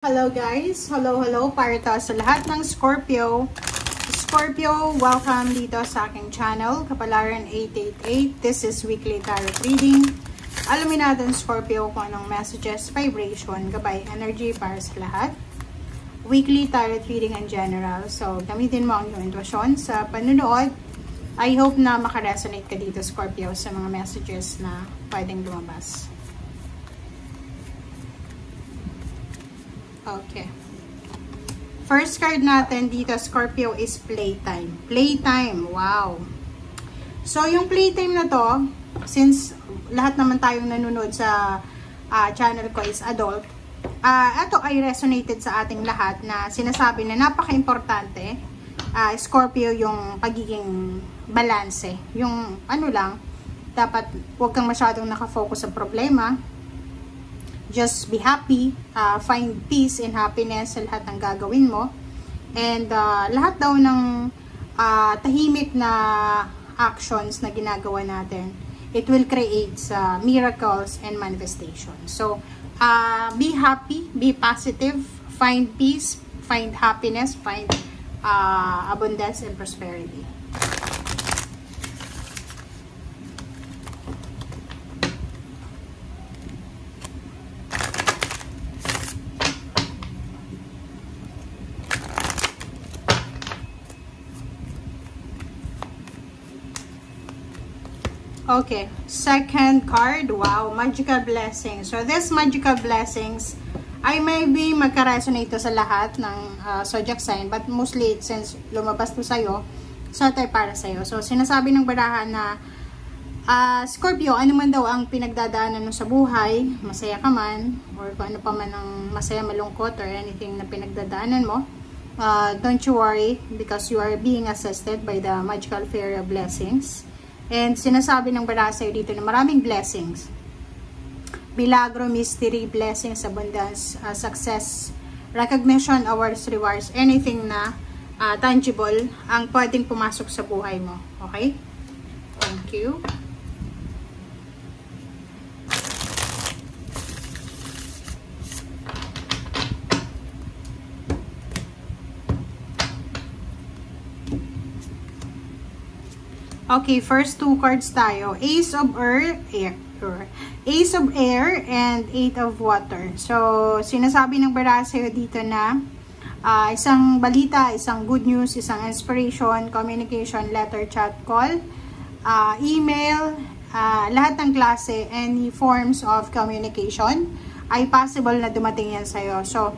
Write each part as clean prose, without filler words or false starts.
Hello guys! Hello para sa lahat ng Scorpio. Scorpio, welcome dito sa aking channel, Kapalaran 888. This is weekly tarot reading. Alamin natin Scorpio kung anong messages, vibration, gabay, energy para sa lahat. Weekly tarot reading in general. So, gamitin mo ang iyong intuition sa panunood. I hope na makaresonate ka dito Scorpio sa mga messages na pwedeng lumabas. Okay. First card natin dito, Scorpio, is playtime. Playtime. Wow. So, yung playtime na to, since lahat naman tayong nanonood sa channel ko is adult, ito ay resonated sa ating lahat na sinasabi na napaka-importante, Scorpio, yung pagiging balanse. Yung ano lang, dapat huwag kang masyadong nakafocus sa problema. Just be happy, find peace and happiness sa lahat ng gagawin mo. And lahat daw ng tahimik na actions na ginagawa natin, it will create miracles and manifestation. So, be happy, be positive, find peace, find happiness, find abundance and prosperity. Okay, second card. Wow, magical blessings. So, this magical blessings ay maybe magka-resonate sa lahat ng zodiac sign, but mostly since lumabas to sa'yo, so ito ay para sa'yo. So, sinasabi ng barahan na Scorpio, ano man daw ang pinagdadaanan mo sa buhay, masaya ka man, or kung ano pa man ang masaya, malungkot, or anything na pinagdadaanan mo, don't you worry because you are being assisted by the magical fairy of blessings. And sinasabi ng baraha sa'yo dito na maraming blessings. Milagro, mystery, blessings, abundance, success, recognition, awards, rewards, anything na tangible ang pwedeng pumasok sa buhay mo. Okay? Thank you. Okay, first two cards tayo. Ace of Air and Eight of Water. So, sinasabi ng baraha sa'yo dito na isang balita, isang good news, isang inspiration, communication, letter, chat, call, email, lahat ng klase, any forms of communication ay possible na dumating yan sa'yo. So,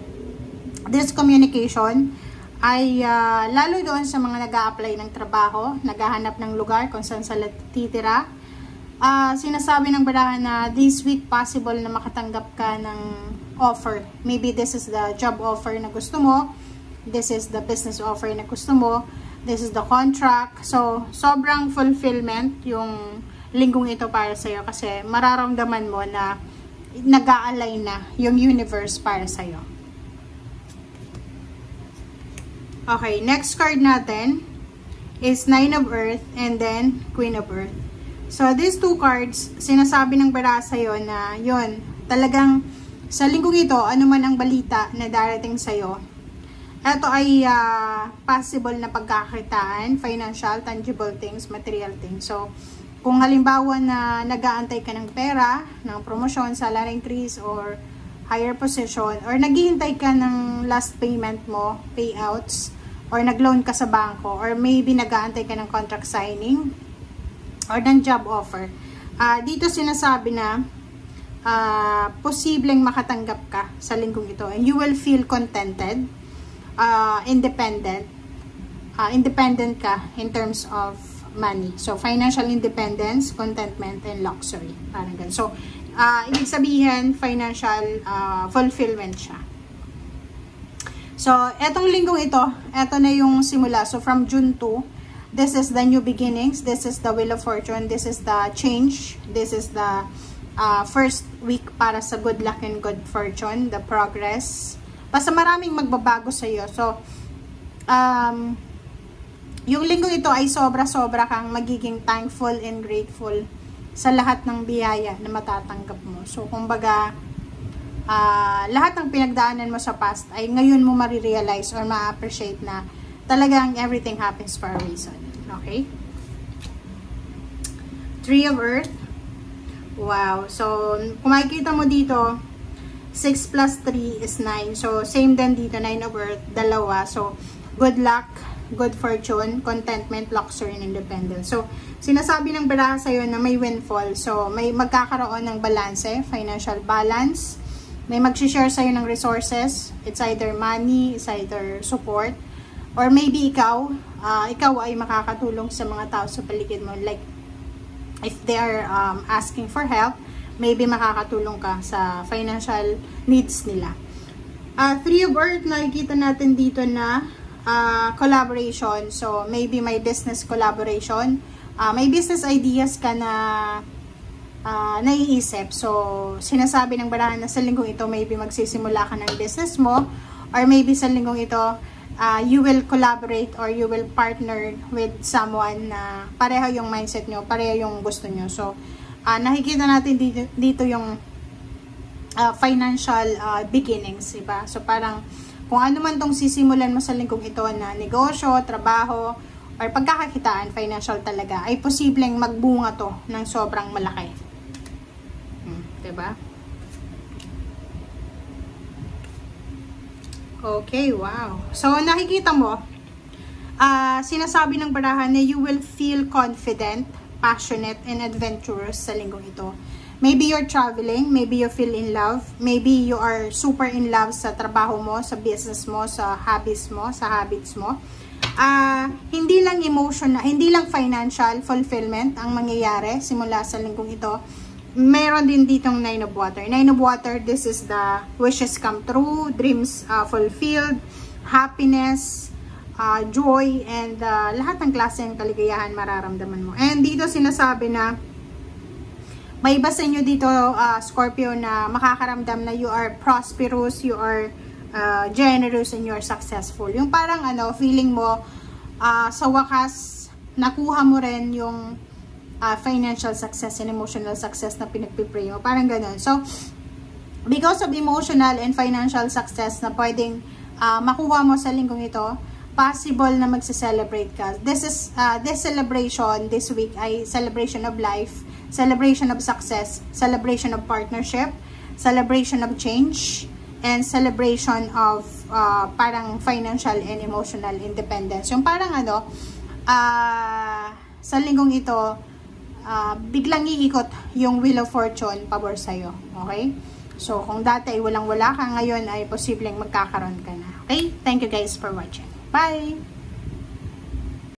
this communication ay lalo doon sa mga nag-a-apply ng trabaho, naghahanap ng lugar kung saan sila titira. Sinasabi ng barahan na this week possible na makatanggap ka ng offer. Maybe this is the job offer na gusto mo. This is the business offer na gusto mo. This is the contract. So, sobrang fulfillment yung linggong ito para sa'yo kasi mararamdaman mo na nag-a-align na yung universe para sa'yo. Okay, next card natin is Nine of Earth and then Queen of Earth. So, these two cards, sinasabi ng baraha sa'yo na yun, talagang sa linggong ito, ano man ang balita na darating sa'yo, ito ay possible na pagkakakitaan, financial, tangible things, material things. So, kung halimbawa na nag-aantay ka ng pera, ng promotion, salary increase, or higher position, or naghihintay ka ng last payment mo, payouts, or nag-loan ka sa bangko, or maybe nag-aantay ka ng contract signing, or ng job offer. Dito sinasabi na posibleng makatanggap ka sa linggong ito, and you will feel contented, independent ka in terms of money. So, financial independence, contentment, and luxury. Parang ganun. So, ibig sabihin, financial fulfillment siya. So, etong linggong ito, eto na yung simula. So, from June 2, this is the new beginnings. This is the Wheel of Fortune. This is the change. This is the first week para sa good luck and good fortune, the progress. Basta maraming magbabago sa iyo. So, yung linggong ito ay sobra-sobra kang magiging thankful and grateful sa lahat ng biyaya na matatanggap mo. So, kumbaga, lahat ng pinagdaanan mo sa past ay ngayon mo marirealize or ma-appreciate na talagang everything happens for a reason. Okay? Three of Earth. Wow. So, kung makikita mo dito, 6 plus 3 is 9. So, same din dito, 9 of Earth, dalawa. So, good luck, good fortune, contentment, luxury, and independence. So, sinasabi ng baraha sa'yo na may windfall. So, may magkakaroon ng balance, financial balance. May mag-share sa'yo ng resources. It's either money, it's either support. Or maybe ikaw ay makakatulong sa mga tao sa paligid mo. Like, if they are asking for help, maybe makakatulong ka sa financial needs nila. Three of Earth, nakikita natin dito na collaboration. So, maybe may business collaboration. May business ideas ka na naiisip. So, sinasabi ng barahan na sa linggong ito, maybe magsisimula ka ng business mo, or maybe sa linggong ito, you will collaborate or you will partner with someone na pareho yung mindset nyo, pareho yung gusto nyo. So, nakikita natin dito yung financial beginnings, diba? So, parang kung ano man tong sisimulan mo sa linggong ito na negosyo, trabaho, or pagkakakitaan, financial talaga, ay posibleng magbunga to ng sobrang malaki. Diba? Okay, wow. So, nakikita mo, sinasabi ng barahan na you will feel confident, passionate, and adventurous sa linggong ito. Maybe you're traveling, maybe you feel in love, maybe you are super in love sa trabaho mo, sa business mo, sa hobbies mo, sa habits mo. Hindi lang emotional, hindi lang financial fulfillment ang mangyayari simula sa linggong ito. Meron din ditong 9 of Water. 9 of Water, this is the wishes come true, dreams fulfilled, happiness, joy, and lahat ng klase ng kaligayahan mararamdaman mo. And dito sinasabi na may iba sa inyo dito, Scorpio, na makakaramdam na you are prosperous, you are generous, and you are successful. Yung parang feeling mo, sa wakas, nakuha mo rin yung financial success and emotional success na pinagpipray mo. Parang ganun. So, because of emotional and financial success na pwedeng makuha mo sa linggong ito, possible na magse-celebrate ka. This celebration this week ay celebration of life, celebration of success, celebration of partnership, celebration of change, and celebration of parang financial and emotional independence. Yung parang sa linggong ito, biglang iikot yung Wheel of Fortune pabor sa'yo. Okay? So, kung dati ay walang-wala ka, ngayon ay posibleng magkakaroon ka na. Okay? Thank you guys for watching. Bye!